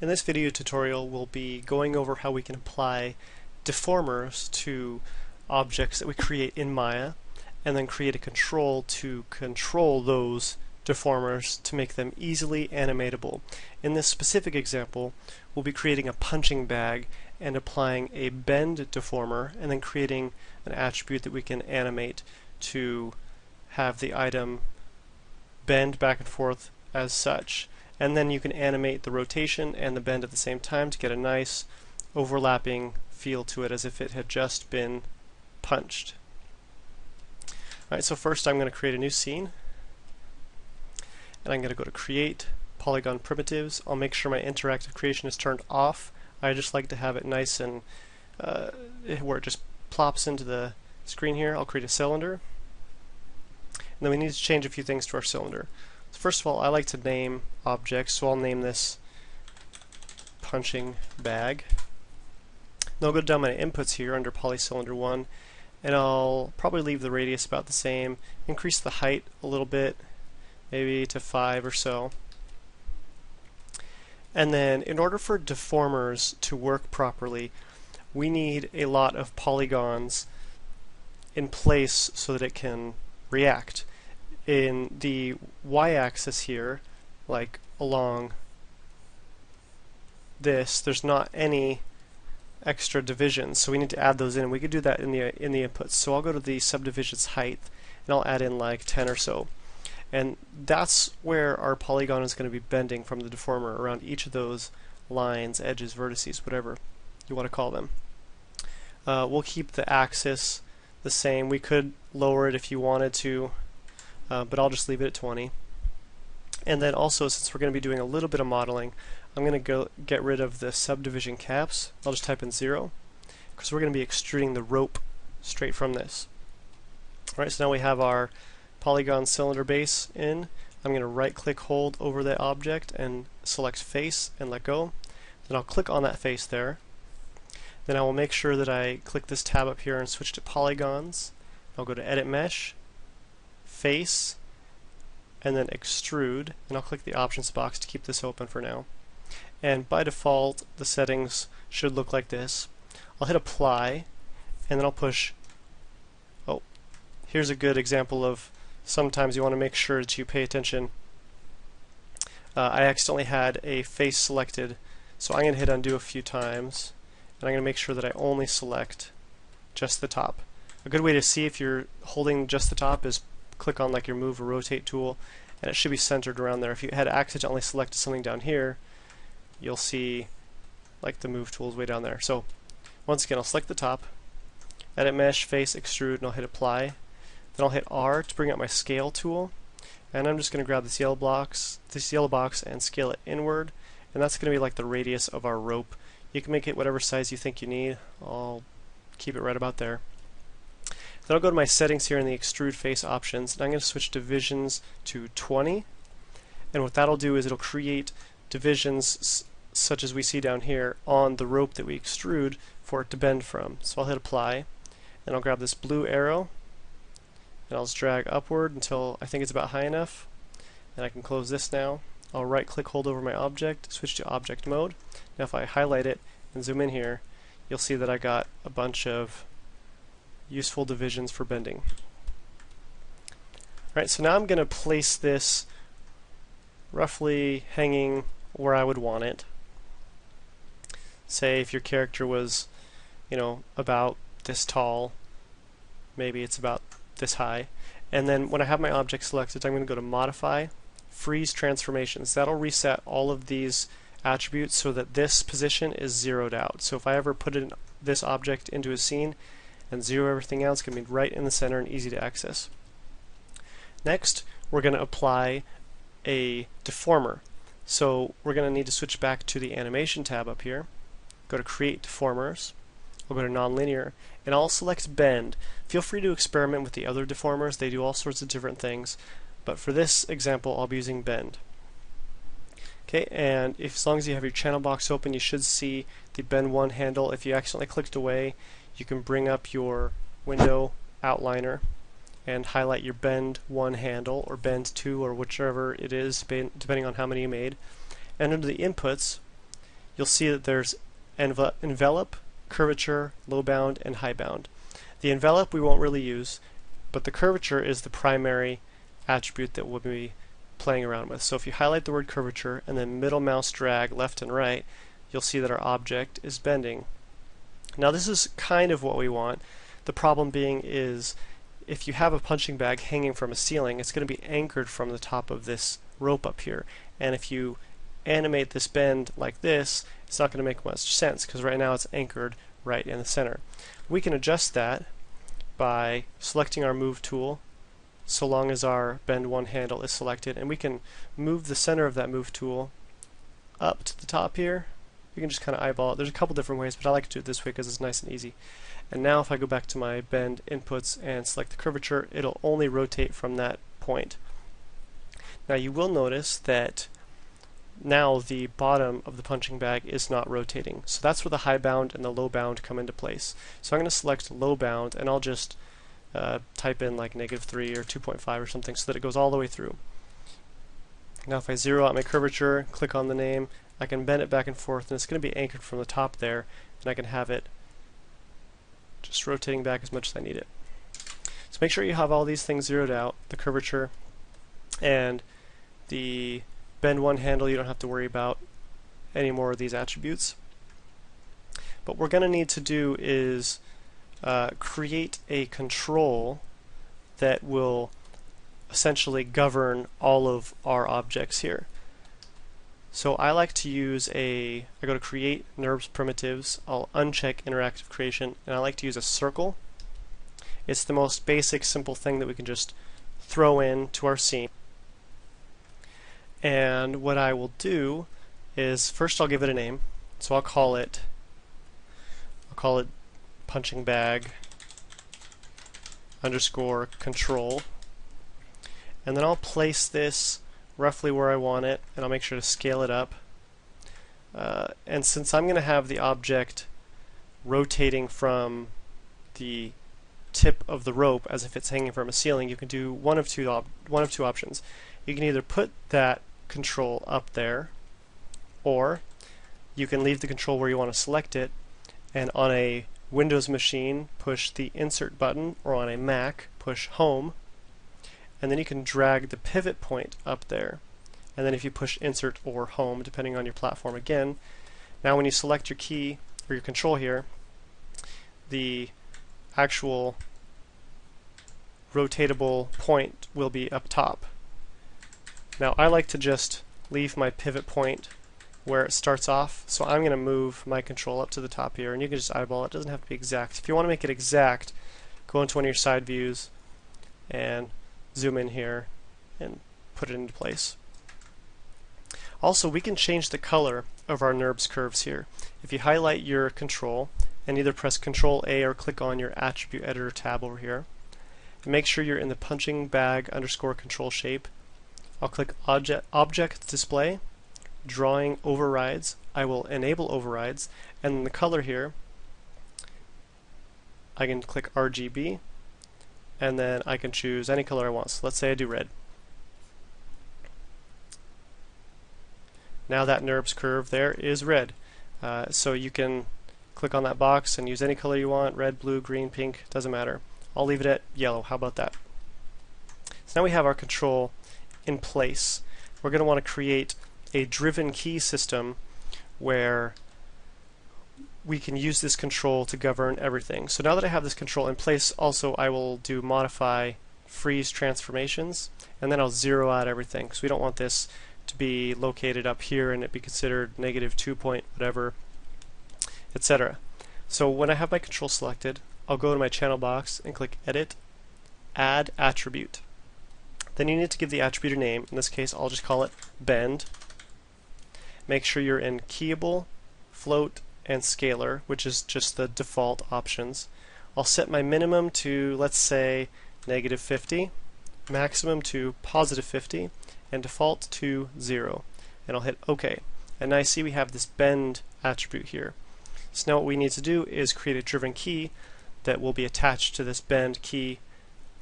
In this video tutorial, we'll be going over how we can apply deformers to objects that we create in Maya, and then create a control to control those deformers to make them easily animatable. In this specific example, we'll be creating a punching bag and applying a bend deformer, and then creating an attribute that we can animate to have the item bend back and forth as such. And then you can animate the rotation and the bend at the same time to get a nice overlapping feel to it, as if it had just been punched. Alright, so first I'm going to create a new scene, and I'm going to go to Create, Polygon Primitives. I'll make sure my interactive creation is turned off. I just like to have it nice and where it just plops into the screen here. I'll create a cylinder, and then we need to change a few things to our cylinder. So first of all, I like to name objects, so I'll name this punching bag. Then I'll go down my inputs here under polycylinder 1, and I'll probably leave the radius about the same, increase the height a little bit, maybe to 5 or so. And then in order for deformers to work properly, we need a lot of polygons in place so that it can react. In the y-axis here, like along this, there's not any extra divisions, so we need to add those in. We could do that in the inputs. So I'll go to the subdivisions height, and I'll add in like 10 or so. And that's where our polygon is going to be bending from the deformer, around each of those lines, edges, vertices, whatever you want to call them. We'll keep the axis the same. We could lower it if you wanted to, but I'll just leave it at 20. And then also, since we're going to be doing a little bit of modeling, I'm going to go get rid of the subdivision caps. I'll just type in 0, because we're going to be extruding the rope straight from this. Alright, so now we have our polygon cylinder base in. I'm going to right click hold over that object and select face and let go. Then I'll click on that face there. Then I will make sure that I click this tab up here and switch to polygons. I'll go to edit mesh, face, and then extrude, and I'll click the options box to keep this open for now. And by default, the settings should look like this. I'll hit apply, and then I'll push. Oh, here's a good example of sometimes you want to make sure that you pay attention. I accidentally had a face selected, so I'm going to hit undo a few times, and I'm going to make sure that I only select just the top. A good way to see if you're holding just the top is click on like your move or rotate tool, and it should be centered around there. If you had accidentally selected something down here, you'll see like the move tool is way down there. So once again, I'll select the top, edit mesh, face, extrude, and I'll hit apply. Then I'll hit R to bring out my scale tool, and I'm just going to grab this yellow box and scale it inward, and that's going to be like the radius of our rope. You can make it whatever size you think you need. I'll keep it right about there. Then I'll go to my settings here in the extrude face options, and I'm going to switch divisions to 20, and what that'll do is it'll create divisions such as we see down here on the rope that we extrude for it to bend from. So I'll hit apply, and I'll grab this blue arrow, and I'll just drag upward until I think it's about high enough, and I can close this now. I'll right click hold over my object, switch to object mode. Now if I highlight it and zoom in here, you'll see that I got a bunch of useful divisions for bending. Alright, so now I'm going to place this roughly hanging where I would want it. Say if your character was, about this tall, maybe it's about this high. And then when I have my object selected, I'm going to go to Modify, Freeze Transformations. That'll reset all of these attributes so that this position is zeroed out. So if I ever put this object into a scene and zero everything else, it's going to be right in the center and easy to access. Next, we're going to apply a deformer. So we're going to need to switch back to the Animation tab up here, go to Create Deformers, I'll go to Nonlinear, and I'll select Bend. Feel free to experiment with the other deformers, they do all sorts of different things, but for this example I'll be using Bend. Okay, and as long as you have your channel box open, you should see the Bend 1 handle. If you accidentally clicked away, you can bring up your window outliner and highlight your Bend 1 handle, or Bend 2, or whichever it is, depending on how many you made. And under the inputs, you'll see that there's envelope, curvature, low bound, and high bound. The envelope we won't really use, but the curvature is the primary attribute that we'll be playing around with. So if you highlight the word curvature and then middle mouse drag left and right, you'll see that our object is bending. Now this is kind of what we want. The problem being is if you have a punching bag hanging from a ceiling, it's going to be anchored from the top of this rope up here. And if you animate this bend like this, it's not going to make much sense because right now it's anchored right in the center. We can adjust that by selecting our move tool so long as our bend one handle is selected, and we can move the center of that move tool up to the top here. You can just kind of eyeball it. There's a couple different ways, but I like to do it this way because it's nice and easy. And now if I go back to my bend inputs and select the curvature, it'll only rotate from that point. Now you will notice that now the bottom of the punching bag is not rotating. So that's where the high bound and the low bound come into place. So I'm going to select low bound, and I'll just type in like -3 or 2.5 or something so that it goes all the way through. Now if I zero out my curvature, click on the name, I can bend it back and forth, and it's going to be anchored from the top there, and I can have it just rotating back as much as I need it. So make sure you have all these things zeroed out, the curvature and the bend one handle. You don't have to worry about any more of these attributes. What we're going to need to do is create a control that will essentially govern all of our objects here. So I like to use I go to create NURBS primitives, I'll uncheck interactive creation, and I like to use a circle. It's the most basic simple thing that we can just throw in to our scene. And what I will do is first I'll give it a name. So I'll call it punching bag underscore control, and then I'll place this roughly where I want it, and I'll make sure to scale it up. And since I'm going to have the object rotating from the tip of the rope as if it's hanging from a ceiling, you can do one of two options. You can either put that control up there, or you can leave the control where you want to select it, and on a Windows machine push the insert button, or on a Mac push home, and then you can drag the pivot point up there, and then if you push insert or home depending on your platform again, now when you select your key or your control here, the actual rotatable point will be up top. Now I like to just leave my pivot point where it starts off, so I'm going to move my control up to the top here, and you can just eyeball it. It doesn't have to be exact. If you want to make it exact, go into one of your side views and zoom in here and put it into place. Also, we can change the color of our NURBS curves here. If you highlight your control and either press Control A or click on your Attribute Editor tab over here, and make sure you're in the punching bag underscore control shape, I'll click Object Display, Drawing Overrides. I will enable overrides, and in the color here I can click RGB, and then I can choose any color I want. So let's say I do red. Now that NURBS curve there is red. So you can click on that box and use any color you want, red, blue, green, pink, doesn't matter. I'll leave it at yellow. How about that? So now we have our control in place. We're going to want to create a driven key system where we can use this control to govern everything. So now that I have this control in place, also I will do modify freeze transformations, and then I'll zero out everything, because we don't want this to be located up here and it be considered -2 point whatever, etc. So when I have my control selected, I'll go to my channel box and click Edit, Add Attribute. Then you need to give the attribute a name. In this case, I'll just call it Bend. Make sure you're in Keyable, Float, and Scalar, which is just the default options. I'll set my minimum to, let's say, -50, maximum to +50, and default to 0. And I'll hit OK. And now I see we have this Bend attribute here. So now what we need to do is create a driven key that will be attached to this Bend key,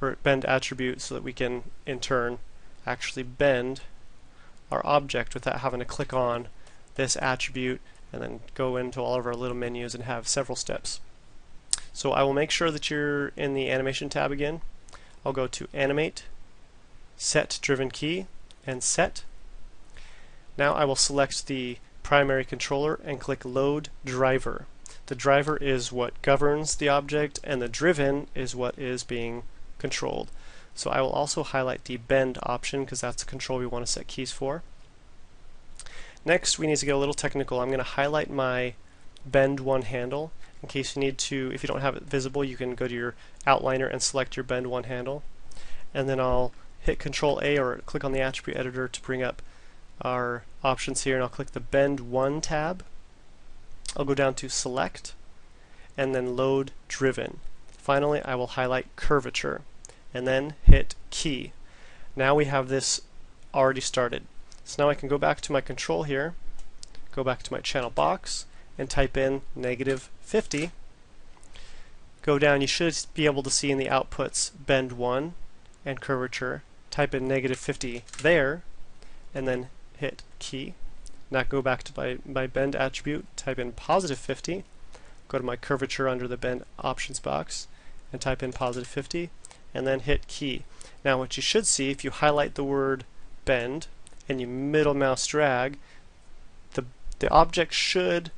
or Bend attribute, so that we can, in turn, actually bend our object without having to click on this attribute and then go into all of our little menus and have several steps. So I will make sure that you're in the animation tab again. I'll go to Animate, Set Driven Key, and Set. Now I will select the primary controller and click Load Driver. The driver is what governs the object, and the driven is what is being controlled. So I will also highlight the Bend option because that's the control we want to set keys for. Next, we need to get a little technical. I'm going to highlight my Bend 1 handle. In case you need to, if you don't have it visible, you can go to your outliner and select your Bend 1 handle. And then I'll hit Control A or click on the attribute editor to bring up our options here, and I'll click the Bend 1 tab. I'll go down to Select and then Load Driven. Finally, I will highlight Curvature and then hit Key. Now we have this already started. So now I can go back to my control here, go back to my channel box, and type in -50. Go down, you should be able to see in the outputs Bend 1 and Curvature. Type in -50 there, and then hit Key. Now go back to my Bend attribute, type in +50, go to my Curvature under the Bend options box, and type in +50, and then hit Key. Now what you should see, if you highlight the word Bend, and you middle mouse drag, the object should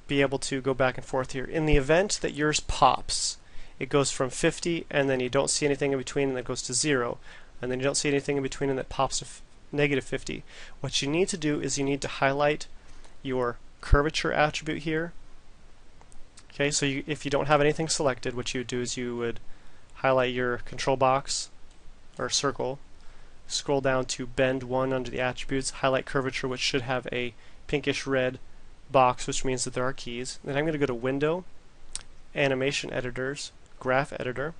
be able to go back and forth here. In the event that yours pops, it goes from 50 and then you don't see anything in between and it goes to 0, and then you don't see anything in between and it pops to -50. What you need to do is you need to highlight your curvature attribute here. Okay, so if you don't have anything selected, what you would do is you would highlight your control box or circle, scroll down to Bend 1 under the attributes, highlight curvature, which should have a pinkish red box, which means that there are keys. Then I'm going to go to Window, Animation Editors, Graph Editor,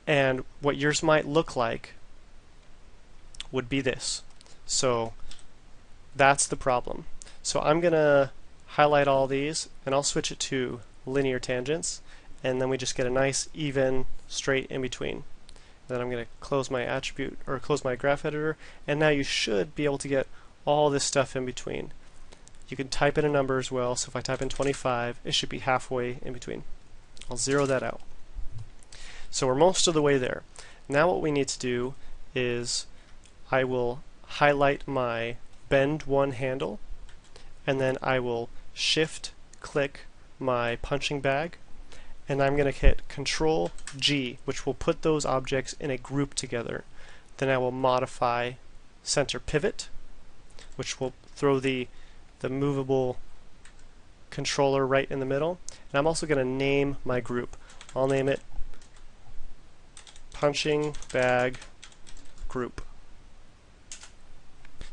and what yours might look like would be this. So that's the problem. So I'm going to highlight all these, and I'll switch it to linear tangents, and then we just get a nice even straight in between. Then I'm going to close my attribute or close my graph editor, and now you should be able to get all this stuff in between. You can type in a number as well, so if I type in 25, it should be halfway in between. I'll zero that out. So we're most of the way there. Now what we need to do is I will highlight my Bend 1 handle, and then I will shift click my punching bag, and I'm going to hit Control G, which will put those objects in a group together. Then I will modify center pivot, which will throw the movable controller right in the middle. And I'm also going to name my group. I'll name it Punching Bag Group.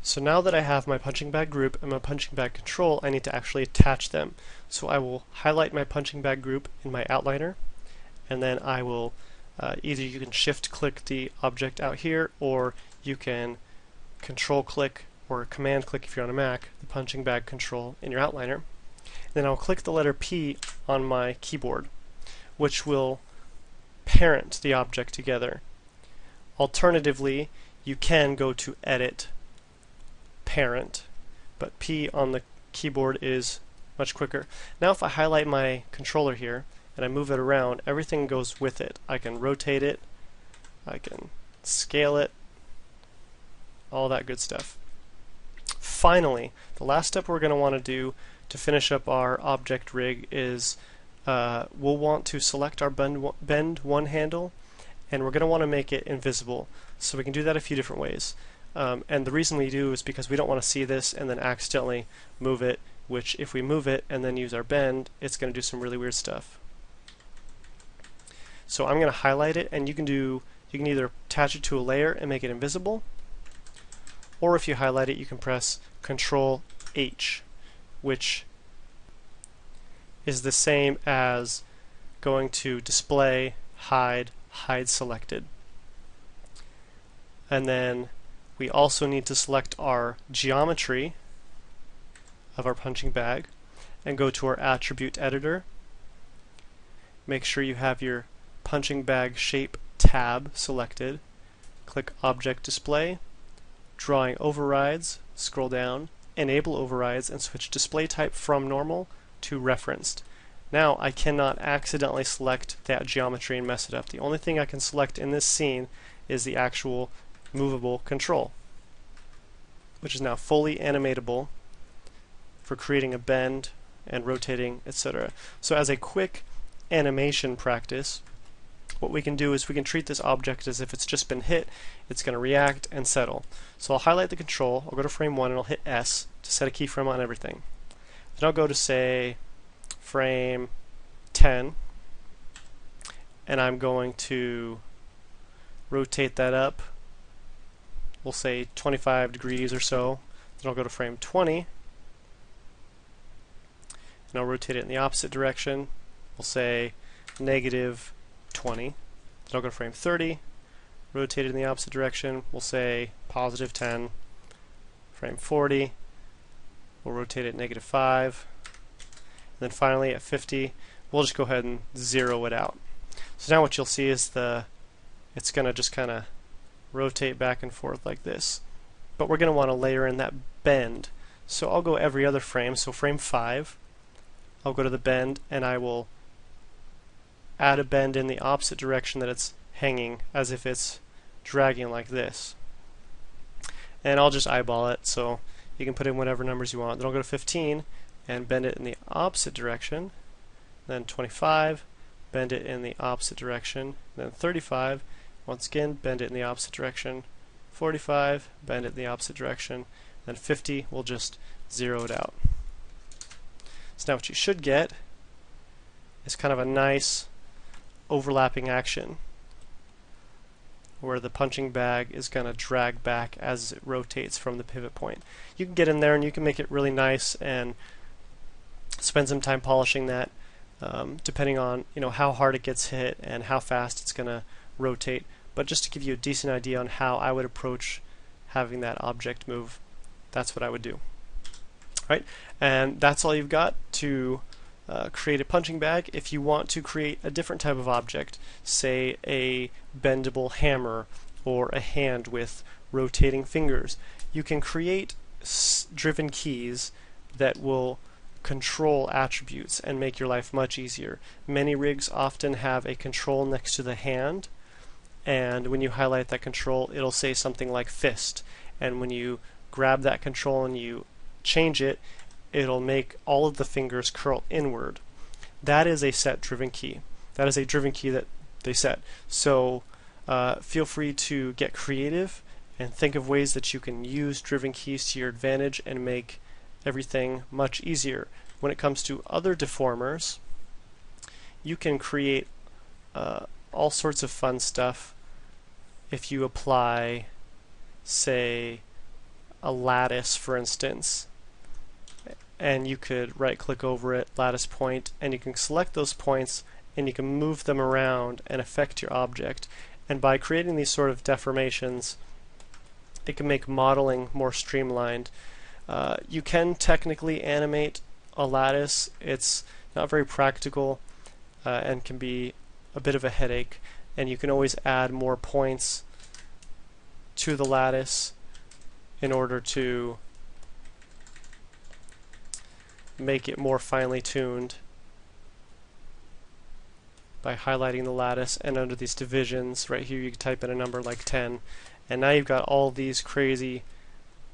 So now that I have my punching bag group and my punching bag control, I need to actually attach them. So I will highlight my punching bag group in my outliner, and then I will either you can shift click the object out here, or you can control click or command click if you're on a Mac the punching bag control in your outliner. Then I'll click the letter P on my keyboard, which will parent the object together. Alternatively, you can go to Edit, Parent, but P on the keyboard is much quicker. Now if I highlight my controller here and I move it around, everything goes with it. I can rotate it, I can scale it, all that good stuff. Finally, the last step we're going to want to do to finish up our object rig is we'll want to select our Bend 1 handle, and we're going to want to make it invisible. So we can do that a few different ways. And the reason we do is because we don't want to see this and then accidentally move it, which if we move it and then use our bend, it's going to do some really weird stuff. So I'm going to highlight it, and you can either attach it to a layer and make it invisible, or if you highlight it, you can press Control H, which is the same as going to Display, Hide, Hide Selected. And then we also need to select our geometry of our punching bag and go to our attribute editor. Make sure you have your punching bag shape tab selected. Click Object Display, Drawing Overrides, scroll down, enable overrides and switch display type from normal to referenced. Now I cannot accidentally select that geometry and mess it up. The only thing I can select in this scene is the actual movable control, which is now fully animatable for creating a bend and rotating, etc. So as a quick animation practice, what we can do is we can treat this object as if it's just been hit. It's going to react and settle. So I'll highlight the control, I'll go to frame 1 and I'll hit S to set a keyframe on everything. Then I'll go to, say, frame 10, and I'm going to rotate that up, we'll say 25 degrees or so. Then I'll go to frame 20 and I'll rotate it in the opposite direction, we'll say negative 20. Then I'll go to frame 30, rotate it in the opposite direction, we'll say positive 10. Frame 40, we'll rotate it negative 5. And then finally at 50, we'll just go ahead and zero it out. So now what you'll see is it's going to just kind of rotate back and forth like this. But we're going to want to layer in that bend. So I'll go every other frame. So frame 5, I'll go to the bend and I will add a bend in the opposite direction that it's hanging, as if it's dragging like this. And I'll just eyeball it, so you can put in whatever numbers you want. Then I'll go to 15 and bend it in the opposite direction. Then 25, bend it in the opposite direction. Then 35, once again, bend it in the opposite direction. 45, bend it in the opposite direction. Then 50, we'll just zero it out. So now what you should get is kind of a nice overlapping action where the punching bag is going to drag back as it rotates from the pivot point. You can get in there and you can make it really nice and spend some time polishing that, depending on how hard it gets hit and how fast it's going to rotate. But just to give you a decent idea on how I would approach having that object move, that's what I would do. All right, and that's all you've got to create a punching bag. If you want to create a different type of object, say a bendable hammer or a hand with rotating fingers, you can create driven keys that will control attributes and make your life much easier. Many rigs often have a control next to the hand, and when you highlight that control, it'll say something like fist, and when you grab that control and you change it, it'll make all of the fingers curl inward. That is a set driven key. That is a driven key that they set. So feel free to get creative and think of ways that you can use driven keys to your advantage and make everything much easier. When it comes to other deformers, you can create all sorts of fun stuff if you apply, say, a lattice, for instance, and you could right click over it, lattice point, and you can select those points and you can move them around and affect your object. And by creating these sort of deformations, it can make modeling more streamlined. You can technically animate a lattice. It's not very practical and can be a bit of a headache, and you can always add more points to the lattice in order to make it more finely tuned by highlighting the lattice. And under these divisions right here, you can type in a number like 10, and now you've got all these crazy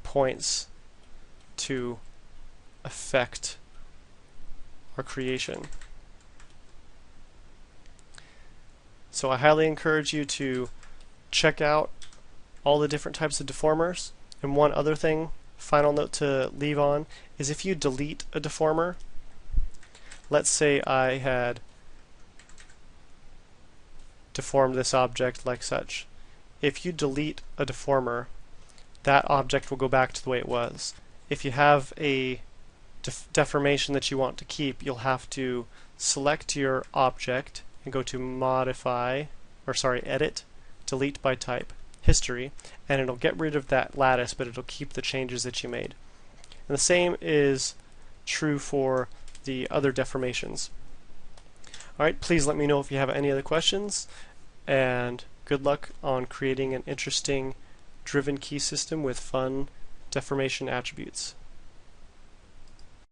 points to affect our creation. So I highly encourage you to check out all the different types of deformers. And one other thing, final note to leave on, is if you delete a deformer, let's say I had deformed this object like such. If you delete a deformer, that object will go back to the way it was. If you have a deformation that you want to keep, you'll have to select your object and go to Edit, Delete by Type, History, and it'll get rid of that lattice, but it'll keep the changes that you made. And the same is true for the other deformations. Alright, please let me know if you have any other questions, and good luck on creating an interesting driven key system with fun deformation attributes.